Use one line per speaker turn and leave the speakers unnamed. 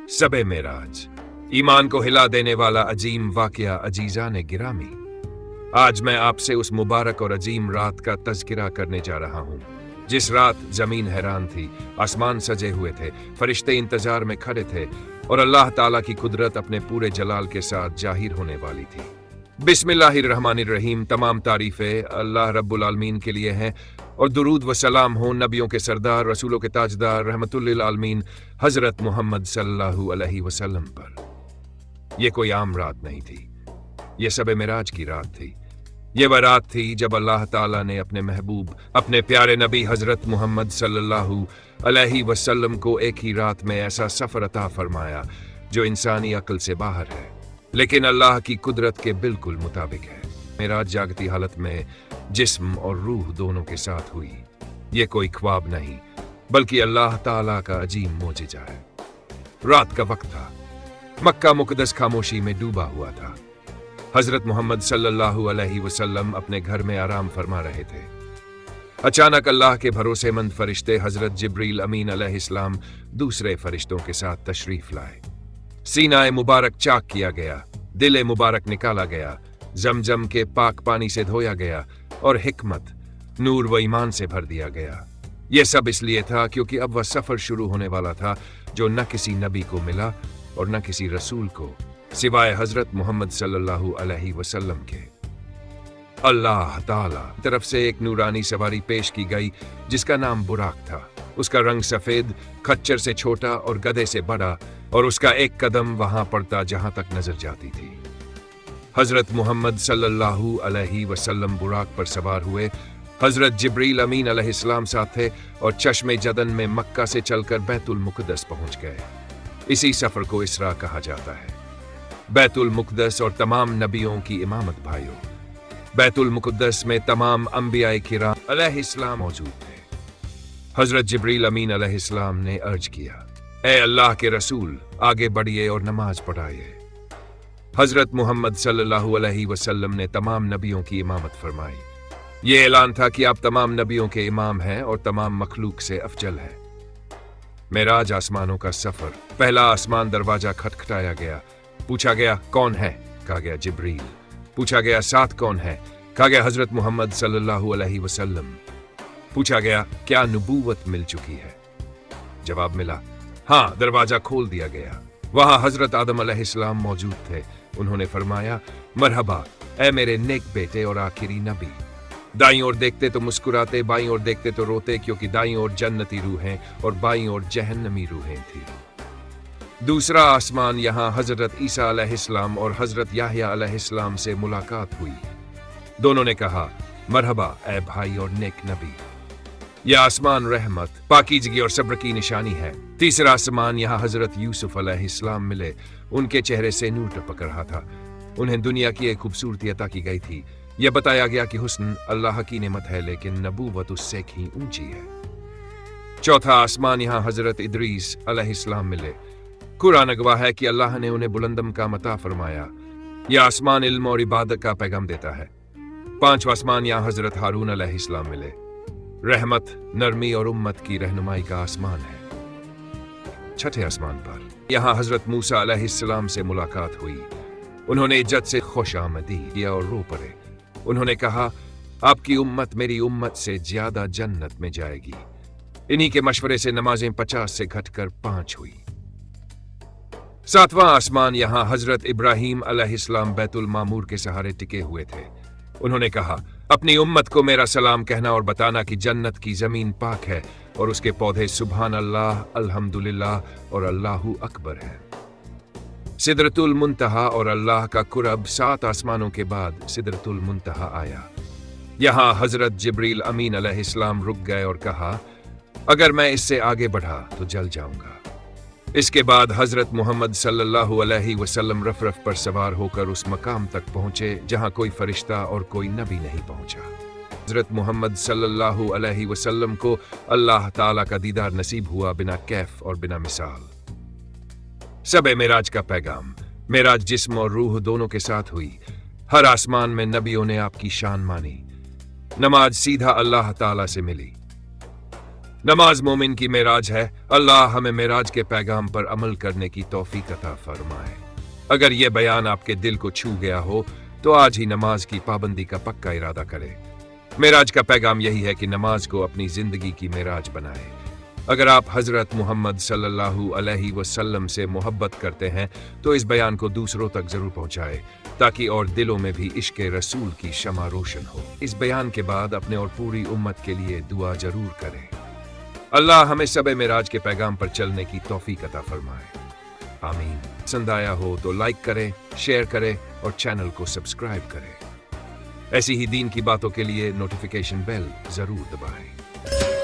सबे मेराज, ईमान को हिला देने वाला अजीम वाकया अजीजा ने गिरामी। आज मैं आपसे उस मुबारक और अजीम रात का तज़किरा करने जा रहा हूँ जिस रात जमीन हैरान थी, आसमान सजे हुए थे, फरिश्ते इंतजार में खड़े थे और अल्लाह ताला की कुदरत अपने पूरे जलाल के साथ जाहिर होने वाली थी। बिस्मिल्लाहिर्रहमानिर्रहीम। तमाम तारीफें अल्लाह रब्बुल आलमीन के लिए हैं और दुरूद व सलाम हो नबियों के सरदार, रसूलों के ताजदार, रहमतुल लिल आलमीन हजरत मोहम्मद सल्लल्लाहु अलैहि वसल्लम पर। यह कोई आम रात नहीं थी, यह शब मिराज की रात थी। ये वह रात थी जब अल्लाह ताला ने अपने महबूब, अपने प्यारे नबी हजरत मोहम्मद सल्लल्लाहु अलैहि वसल्लम को एक ही रात में ऐसा सफर अता फरमाया जो इंसानी अक्ल से बाहर है, लेकिन अल्लाह की कुदरत के बिल्कुल मुताबिक है। मिराज जागती हालत में जिस्म और रूह दोनों के साथ हुई। ये कोई ख्वाब नहीं बल्कि अल्लाह ताला का अजीम मोजिजा है। रात का वक्त था, मक्का मुकद्दस खामोशी में डूबा हुआ था। हजरत मोहम्मद सल्लल्लाहु अलैहि वसल्लम अपने घर में आराम फरमा रहे थे। अचानक अल्लाह के भरोसेमंद फरिश्ते हजरत जिब्रील अमीन अलैहिस्सलाम दूसरे फरिश्तों के साथ तशरीफ लाए। सीनाए मुबारक चाक किया गया, दिले मुबारक निकाला गया, जमजम के पाक पानी से धोया गया और हिकमत, नूर व ईमान से भर दिया गया। यह सब इसलिए था क्योंकि अब वह सफर शुरू होने वाला था जो न किसी नबी को मिला और न किसी रसूल को सिवाय हजरत मोहम्मद सल्लल्लाहु अलैहि वसल्लम के। अल्लाह ताला की तरफ से एक नूरानी सवारी पेश की गई जिसका नाम बुराक था। उसका रंग सफेद, खच्चर से छोटा और गधे से बड़ा, और उसका एक कदम वहां पड़ता जहां तक नजर जाती थी। हजरत मोहम्मद सल्लल्लाहु अलैहि वसल्लम बुराक पर सवार हुए। हजरत जिब्रील अमीन अलैहिस्सलाम साथ थे और चश्मे जदन में मक्का से चलकर बैतुल मुकद्दस पहुंच गए। इसी सफर को इसरा कहा जाता है। बैतुल मुकद्दस और तमाम नबियों की इमामत भाइयों, बैतुल मुकद्दस में तमाम अंबियाए किराम अलैहिस्सलाम मौजूद थे। हजरत जिब्रील अमीन अलैहिस्सलाम ने अर्ज किया, ए अल्लाह के रसूल, आगे बढ़िए और नमाज पढ़ाइए। हजरत मोहम्मद सल्लल्लाहु अलैहि वसल्लम ने तमाम नबियों की इमामत फरमाई। ये ऐलान था कि आप तमाम नबियों के इमाम हैं और तमाम मखलूक से अफजल हैं। मेराज आसमानों का सफर। पहला आसमान दरवाजा खटखटाया गया। पूछा गया कौन है? कहा गया जिब्रील। पूछा गया साथ कौन है? कहा गया हजरत मोहम्मद सल्लल्लाहु अलैहि वसल्लम। पूछा गया क्या नबूवत मिल चुकी है? जवाब मिला हाँ। दरवाजा खोल दिया गया। वहां हजरत आदम अलैहिस्सलाम मौजूद थे। उन्होंने फरमाया, मरहबा ऐ मेरे नेक बेटे और आखिरी नबी। दाईं ओर देखते तो मुस्कुराते, बाईं ओर देखते तो रोते, क्योंकि दाईं ओर जन्नती रूहें और बाईं ओर जहन्नमी रूहें थी। दूसरा आसमान, यहां हजरत ईसा अलैहिस्सलाम और हजरत याहया अलैहिस्सलाम से मुलाकात हुई। दोनों ने कहा, मरहबा ऐ भाई और नेक नबी। यह आसमान रहमत, पाकीज़गी और सब्र की निशानी है। तीसरा आसमान, यहाँ हजरत यूसुफ अलैहिस्सलाम मिले। उनके चेहरे से नूर टपक रहा था। उन्हें दुनिया की एक खूबसूरती अता की गई थी। यह बताया गया कि हुस्न अल्लाह की नेमत है, लेकिन नबूवत उससे कहीं ऊंची है। चौथा आसमान, यहाँ हजरत इदरीस अलैहिस्सलाम मिले। कुरान गवाह है कि अल्लाह ने उन्हें बुलंदम का मता फरमाया। यह आसमान इल्म और इबादत का पैगाम देता है। पांचवा आसमान, यहाँ हजरत हारून अलैहिस्सलाम मिले। रहमत, नरमी और उम्मत की रहनुमाई का आसमान है। छठे आसमान पर यहाँ हजरत मूसा अलैहिस्सलाम से मुलाकात हुई। उन्होंने इज्जत से खुशामदी किया और रो पड़े। उन्होंने कहा, आपकी उम्मत मेरी उम्मत से ज्यादा जन्नत में जाएगी। इन्हीं के मशवरे से नमाजें 50 से घटकर 5 हुई। सातवां आसमान, यहाँ हजरत इब्राहीम अलैहिस्सलाम बैतुल मामूर के सहारे टिके हुए थे। उन्होंने कहा, अपनी उम्मत को मेरा सलाम कहना और बताना कि जन्नत की जमीन पाक है और उसके पौधे सुभान अल्लाह, अल्हम्दुलिल्लाह और अल्लाहु अकबर है। सिदरतुल मुंतहा और अल्लाह का कुरब। 7 आसमानों के बाद सिदरतुल मुंतहा आया। यहाँ हजरत जिब्रील अमीन अलैहिस्सलाम रुक गए और कहा, अगर मैं इससे आगे बढ़ा तो जल जाऊंगा। इसके बाद हजरत मोहम्मद सल्लल्लाहु अलैहि वसल्लम रफ पर सवार होकर उस मकाम तक पहुंचे जहां कोई फरिश्ता और कोई नबी नहीं पहुंचा। हजरत मोहम्मद सल्लल्लाहु अलैहि वसल्लम को अल्लाह ताला का दीदार नसीब हुआ, बिना कैफ और बिना मिसाल। सबे मेराज का पैगाम। मेराज जिस्म और रूह दोनों के साथ हुई। हर आसमान में नबियों ने आपकी शान मानी। नमाज सीधा अल्लाह ताला से मिली। नमाज मोमिन की मेराज है। अल्लाह हमें मेराज के पैगाम पर अमल करने की तौफीक अता फरमाए। अगर ये बयान आपके दिल को छू गया हो तो आज ही नमाज की पाबंदी का पक्का इरादा करें। मेराज का पैगाम यही है कि नमाज को अपनी जिंदगी की मेराज बनाए। अगर आप हजरत मोहम्मद सल्लल्लाहु अलैहि वसल्लम से मोहब्बत करते हैं तो इस बयान को दूसरों तक जरूर पहुंचाए, ताकि और दिलों में भी इश्क रसूल की शमा रोशन हो। इस बयान के बाद अपने और पूरी उम्मत के लिए दुआ जरूर करें। अल्लाह हमें सब मेराज के पैगाम पर चलने की तौफीक अता फरमाए। आमीन। पसंद आया हो तो लाइक करें, शेयर करें और चैनल को सब्सक्राइब करें। ऐसी ही दीन की बातों के लिए नोटिफिकेशन बेल जरूर दबाएं।